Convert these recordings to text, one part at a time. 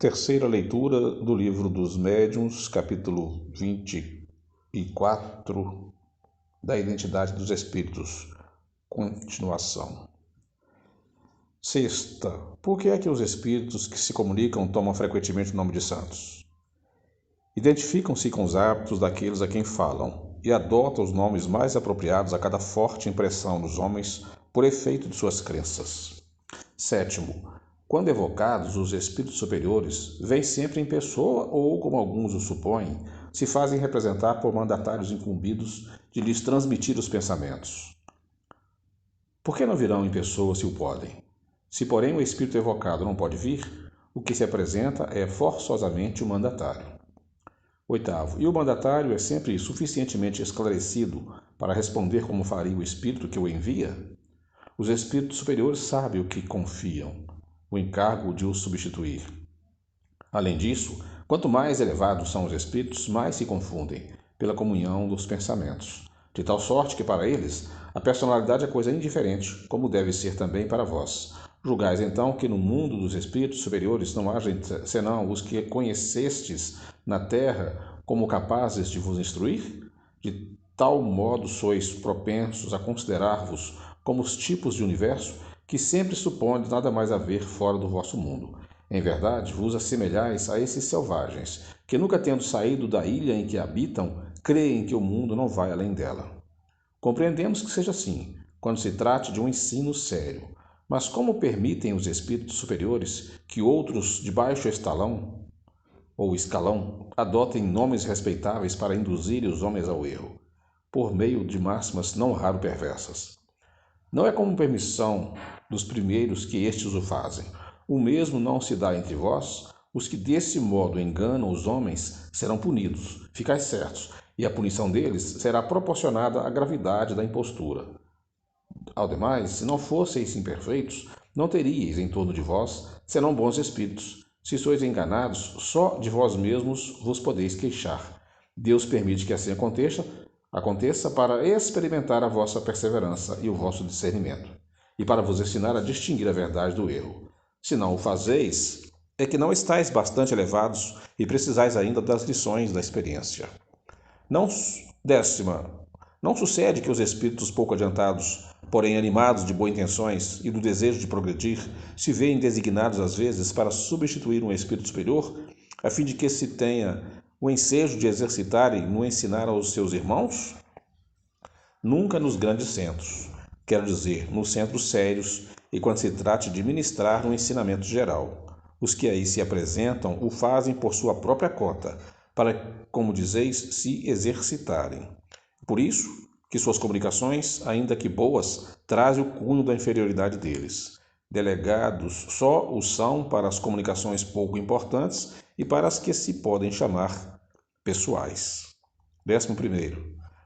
Terceira leitura do Livro dos Médiuns, capítulo 24 da Identidade dos Espíritos. Continuação. Sexta. Por que é que os espíritos que se comunicam tomam frequentemente o nome de santos? Identificam-se com os hábitos daqueles a quem falam e adotam os nomes mais apropriados a cada forte impressão nos homens por efeito de suas crenças. Sétimo. Quando evocados, os espíritos superiores vêm sempre em pessoa ou, como alguns o supõem, se fazem representar por mandatários incumbidos de lhes transmitir os pensamentos. Por que não virão em pessoa se o podem? Se, porém, o espírito evocado não pode vir, o que se apresenta é forçosamente o mandatário. Oitavo. E o mandatário é sempre suficientemente esclarecido para responder como faria o espírito que o envia? Os espíritos superiores sabem o que confiam, o encargo de os substituir. Além disso, quanto mais elevados são os espíritos, mais se confundem pela comunhão dos pensamentos, de tal sorte que para eles a personalidade é coisa indiferente, como deve ser também para vós. Julgais então que no mundo dos espíritos superiores não haja senão os que conhecestes na terra como capazes de vos instruir? De tal modo sois propensos a considerar-vos como os tipos de universo que sempre supondes nada mais haver fora do vosso mundo. Em verdade, vos assemelhais a esses selvagens, que nunca tendo saído da ilha em que habitam, creem que o mundo não vai além dela. Compreendemos que seja assim, quando se trate de um ensino sério. Mas como permitem os espíritos superiores que outros de baixo escalão adotem nomes respeitáveis para induzirem os homens ao erro, por meio de máximas não raro perversas? Não é como permissão dos primeiros que estes o fazem. O mesmo não se dá entre vós. Os que desse modo enganam os homens serão punidos, ficais certos, e a punição deles será proporcionada à gravidade da impostura. Ao demais, se não fosseis imperfeitos, não teríeis em torno de vós senão bons espíritos. Se sois enganados, só de vós mesmos vos podeis queixar. Deus permite que assim aconteça para experimentar a vossa perseverança e o vosso discernimento, e para vos ensinar a distinguir a verdade do erro. Se não o fazeis, é que não estáis bastante elevados e precisais ainda das lições da experiência. Décima. Não sucede que os espíritos pouco adiantados, porém animados de boas intenções e do desejo de progredir, se veem designados às vezes para substituir um espírito superior, a fim de que se tenha o ensejo de exercitarem no ensinar aos seus irmãos? Nunca nos grandes centros, quero dizer, nos centros sérios e quando se trate de ministrar um ensinamento geral. Os que aí se apresentam o fazem por sua própria cota, para, como dizeis, se exercitarem. Por isso que suas comunicações, ainda que boas, trazem o cunho da inferioridade deles. Delegados só o são para as comunicações pouco importantes e para as que se podem chamar pessoais. 11.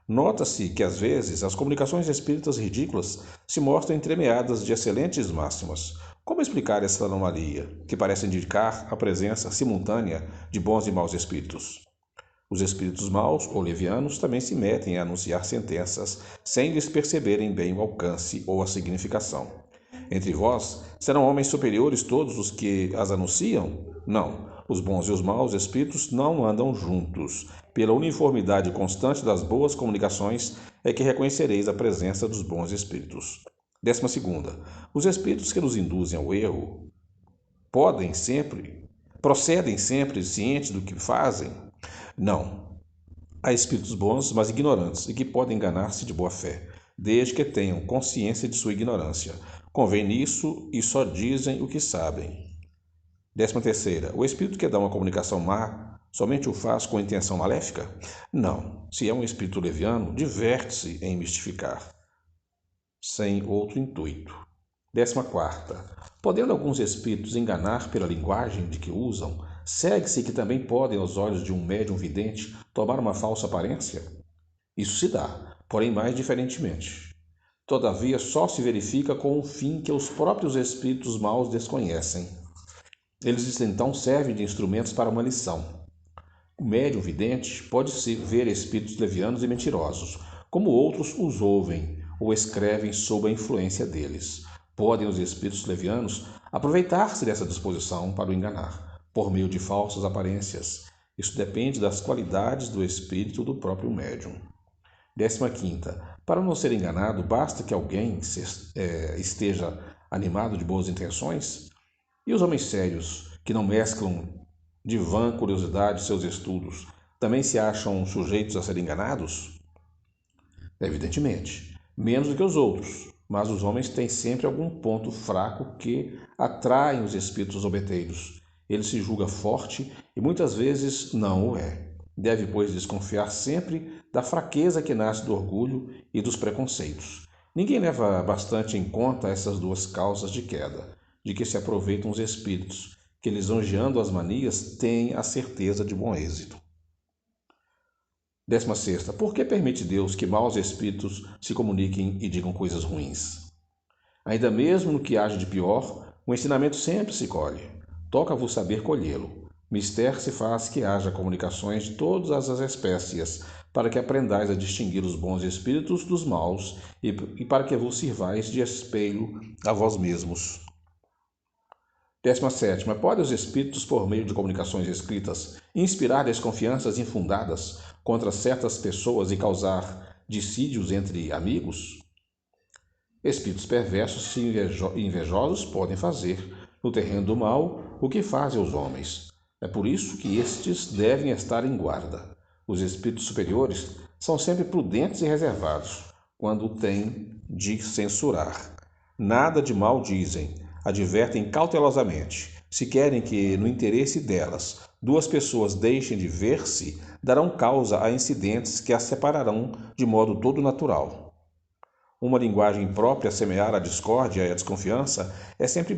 Nota-se que, às vezes, as comunicações espíritas ridículas se mostram entremeadas de excelentes máximas. Como explicar essa anomalia, que parece indicar a presença simultânea de bons e maus espíritos? Os espíritos maus ou levianos também se metem a anunciar sentenças sem lhes perceberem bem o alcance ou a significação. Entre vós, serão homens superiores todos os que as anunciam? Não. Os bons e os maus espíritos não andam juntos. Pela uniformidade constante das boas comunicações é que reconhecereis a presença dos bons espíritos. 12. Os espíritos que nos induzem ao erro procedem sempre cientes do que fazem? Não. Há espíritos bons, mas ignorantes, e que podem enganar-se de boa fé, desde que tenham consciência de sua ignorância. Convém nisso e só dizem o que sabem. 13. O espírito que dá uma comunicação má somente o faz com intenção maléfica? Não. Se é um espírito leviano, diverte-se em mistificar, sem outro intuito. 14. Podendo alguns espíritos enganar pela linguagem de que usam, segue-se que também podem, aos olhos de um médium vidente, tomar uma falsa aparência? Isso se dá, porém mais diferentemente. Todavia, só se verifica com um fim que os próprios espíritos maus desconhecem. Eles então servem de instrumentos para uma lição. O médium vidente pode ver espíritos levianos e mentirosos, como outros os ouvem ou escrevem sob a influência deles. Podem os espíritos levianos aproveitar-se dessa disposição para o enganar. por meio de falsas aparências. Isso depende das qualidades do espírito do próprio médium. 15ª. Para não ser enganado, basta que alguém esteja animado de boas intenções? E os homens sérios, que não mesclam de vã curiosidade seus estudos, também se acham sujeitos a serem enganados? Evidentemente, menos do que os outros, mas os homens têm sempre algum ponto fraco que atraem os espíritos zombeteiros. Ele se julga forte e muitas vezes não o é. Deve, pois, desconfiar sempre da fraqueza que nasce do orgulho e dos preconceitos. Ninguém leva bastante em conta essas duas causas de queda, de que se aproveitam os espíritos, que, lisonjeando as manias, têm a certeza de bom êxito. 16ª. Por que permite Deus que maus espíritos se comuniquem e digam coisas ruins? Ainda mesmo no que haja de pior, o ensinamento sempre se colhe. Toca-vos saber colhê-lo. Mister se faz que haja comunicações de todas as espécies, para que aprendais a distinguir os bons espíritos dos maus e para que vos sirvais de espelho a vós mesmos. 17ª. Podem os espíritos, por meio de comunicações escritas, inspirar desconfianças infundadas contra certas pessoas e causar dissídios entre amigos? Espíritos perversos e invejosos podem fazer, no terreno do mal, o que fazem os homens. É por isso que estes devem estar em guarda. Os espíritos superiores são sempre prudentes e reservados, quando têm de censurar. Nada de mal dizem, advertem cautelosamente. Se querem que, no interesse delas, duas pessoas deixem de ver-se, darão causa a incidentes que as separarão de modo todo natural. Uma linguagem própria a semear a discórdia e a desconfiança é sempre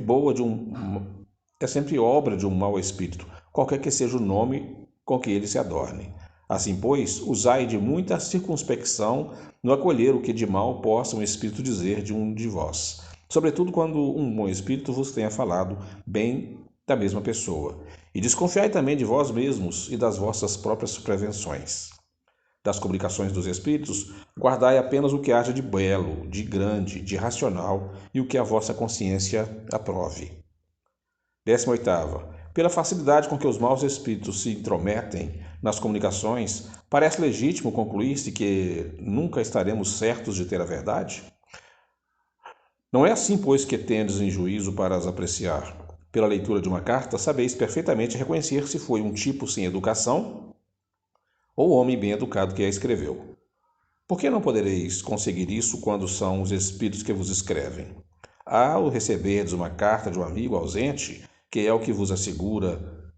obra de um mau espírito, qualquer que seja o nome com que ele se adorne. Assim, pois, usai de muita circunspecção no acolher o que de mal possa um espírito dizer de um de vós, sobretudo quando um bom espírito vos tenha falado bem da mesma pessoa. E desconfiai também de vós mesmos e das vossas próprias prevenções. Das comunicações dos espíritos, guardai apenas o que haja de belo, de grande, de racional e o que a vossa consciência aprove. 18ª. Pela facilidade com que os maus espíritos se intrometem nas comunicações, parece legítimo concluir-se que nunca estaremos certos de ter a verdade? Não é assim, pois, que tendes em juízo para as apreciar. Pela leitura de uma carta, sabeis perfeitamente reconhecer se foi um tipo sem educação ou homem bem educado que a escreveu. Por que não podereis conseguir isso quando são os espíritos que vos escrevem? Ao receberdes uma carta de um amigo ausente, que é o que vos assegura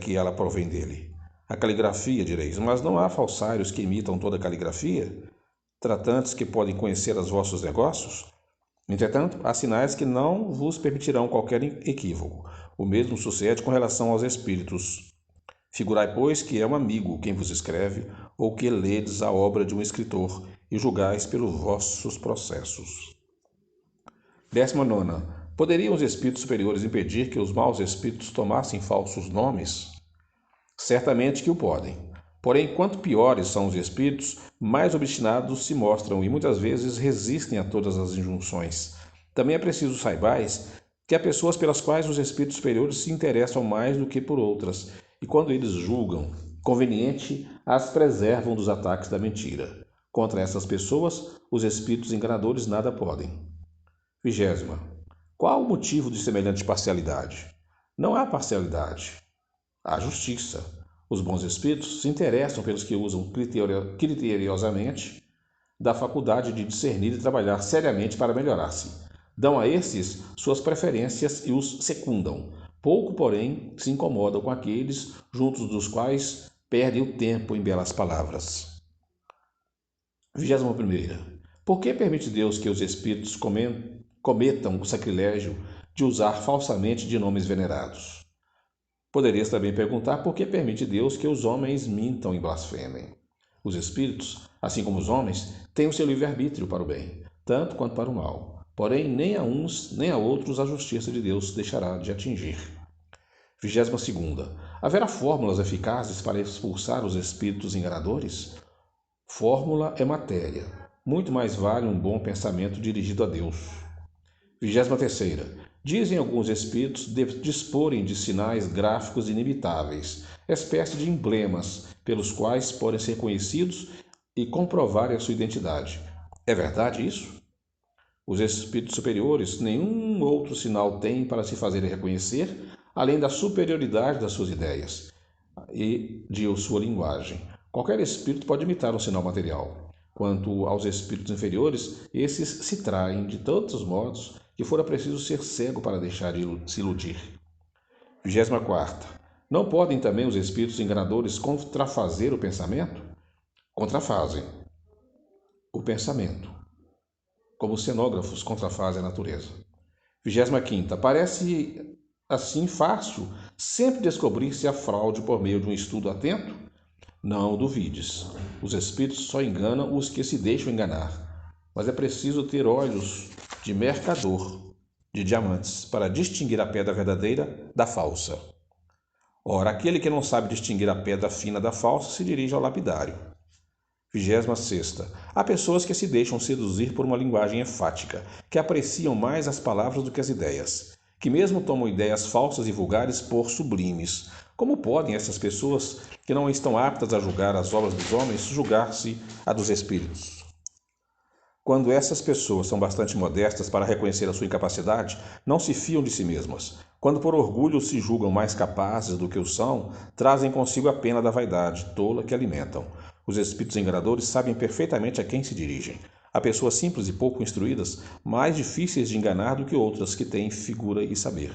que ela provém dele. A caligrafia, direis, mas não há falsários que imitam toda a caligrafia? Tratantes que podem conhecer os vossos negócios? Entretanto, há sinais que não vos permitirão qualquer equívoco. O mesmo sucede com relação aos espíritos. Figurai, pois, que é um amigo quem vos escreve, ou que ledes a obra de um escritor, e julgais pelos vossos processos. 19ª. Poderiam os espíritos superiores impedir que os maus espíritos tomassem falsos nomes? Certamente que o podem. Porém, quanto piores são os espíritos, mais obstinados se mostram e muitas vezes resistem a todas as injunções. Também é preciso saibais que há pessoas pelas quais os espíritos superiores se interessam mais do que por outras, e quando eles julgam conveniente, as preservam dos ataques da mentira. Contra essas pessoas, os espíritos enganadores nada podem. 20ª. Qual o motivo de semelhante parcialidade? Não há parcialidade. Há justiça. Os bons espíritos se interessam pelos que usam criteriosamente da faculdade de discernir e trabalhar seriamente para melhorar-se. Dão a esses suas preferências e os secundam. Pouco, porém, se incomodam com aqueles juntos dos quais perdem o tempo em belas palavras. 21ª. Por que permite Deus que os espíritos cometam o sacrilégio de usar falsamente de nomes venerados? Poderias também perguntar por que permite Deus que os homens mintam e blasfemem. Os espíritos, assim como os homens, têm o seu livre-arbítrio para o bem, tanto quanto para o mal. Porém, nem a uns nem a outros a justiça de Deus deixará de atingir. 22ª. Haverá fórmulas eficazes para expulsar os espíritos enganadores? Fórmula é matéria. Muito mais vale um bom pensamento dirigido a Deus. 23ª. Dizem alguns espíritos disporem de sinais gráficos inimitáveis, espécie de emblemas, pelos quais podem ser conhecidos e comprovarem a sua identidade. É verdade isso? Os espíritos superiores nenhum outro sinal têm para se fazerem reconhecer, além da superioridade das suas ideias e de sua linguagem. Qualquer espírito pode imitar um sinal material. Quanto aos espíritos inferiores, esses se traem de tantos modos que fora preciso ser cego para deixar de se iludir. 24ª. Não podem também os espíritos enganadores contrafazer o pensamento? Contrafazem o pensamento, como os cenógrafos contrafazem a natureza. 25ª. Parece assim fácil sempre descobrir se há fraude por meio de um estudo atento? Não o duvides. Os espíritos só enganam os que se deixam enganar. Mas é preciso ter olhos de mercador de diamantes para distinguir a pedra verdadeira da falsa. Ora, aquele que não sabe distinguir a pedra fina da falsa se dirige ao lapidário. 26ª. Há pessoas que se deixam seduzir por uma linguagem enfática, que apreciam mais as palavras do que as ideias, que mesmo tomam ideias falsas e vulgares por sublimes. Como podem essas pessoas, que não estão aptas a julgar as obras dos homens, julgar-se a dos espíritos? Quando essas pessoas são bastante modestas para reconhecer a sua incapacidade, não se fiam de si mesmas. Quando por orgulho se julgam mais capazes do que o são, trazem consigo a pena da vaidade tola que alimentam. Os espíritos enganadores sabem perfeitamente a quem se dirigem. Há pessoas simples e pouco instruídas, mais difíceis de enganar do que outras que têm finura e saber.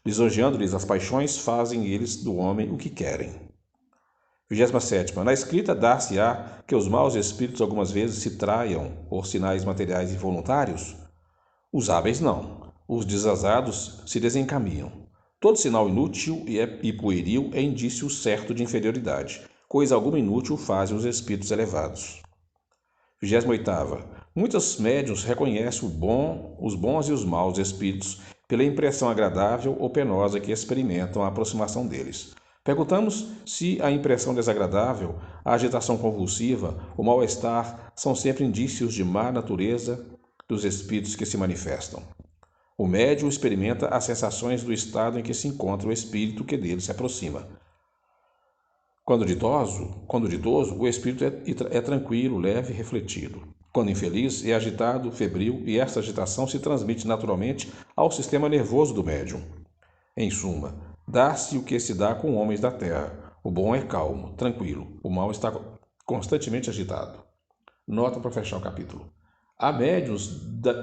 Lisonjeando-lhes as paixões, fazem eles do homem o que querem. 27ª. Na escrita dar-se-á que os maus espíritos algumas vezes se traiam por sinais materiais involuntários? Os hábeis não. Os desazados se desencaminham. Todo sinal inútil e pueril é indício certo de inferioridade. Coisa alguma inútil fazem os espíritos elevados. 28ª. Muitos médiuns reconhecem os bons e os maus espíritos pela impressão agradável ou penosa que experimentam a aproximação deles. Perguntamos se a impressão desagradável, a agitação convulsiva, o mal-estar são sempre indícios de má natureza dos espíritos que se manifestam. O médium experimenta as sensações do estado em que se encontra o espírito que dele se aproxima. Quando ditoso, o espírito é tranquilo, leve e refletido. Quando infeliz, é agitado, febril, e esta agitação se transmite naturalmente ao sistema nervoso do médium. Em suma, dá-se o que se dá com homens da terra. O bom é calmo, tranquilo. O mal está constantemente agitado. Nota para fechar o capítulo. Há médiuns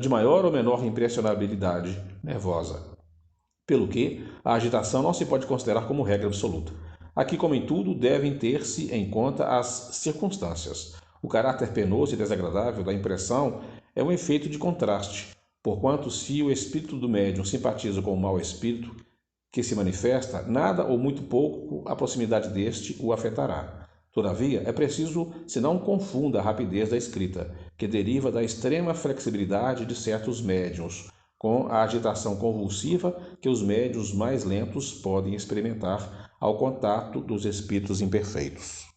de maior ou menor impressionabilidade nervosa, pelo que a agitação não se pode considerar como regra absoluta. Aqui, como em tudo, devem ter-se em conta as circunstâncias. O caráter penoso e desagradável da impressão é um efeito de contraste, porquanto se o espírito do médium simpatiza com o mau espírito que se manifesta, nada ou muito pouco a proximidade deste o afetará. Todavia, é preciso se não confunda a rapidez da escrita, que deriva da extrema flexibilidade de certos médiuns, com a agitação convulsiva que os médiuns mais lentos podem experimentar ao contato dos espíritos imperfeitos.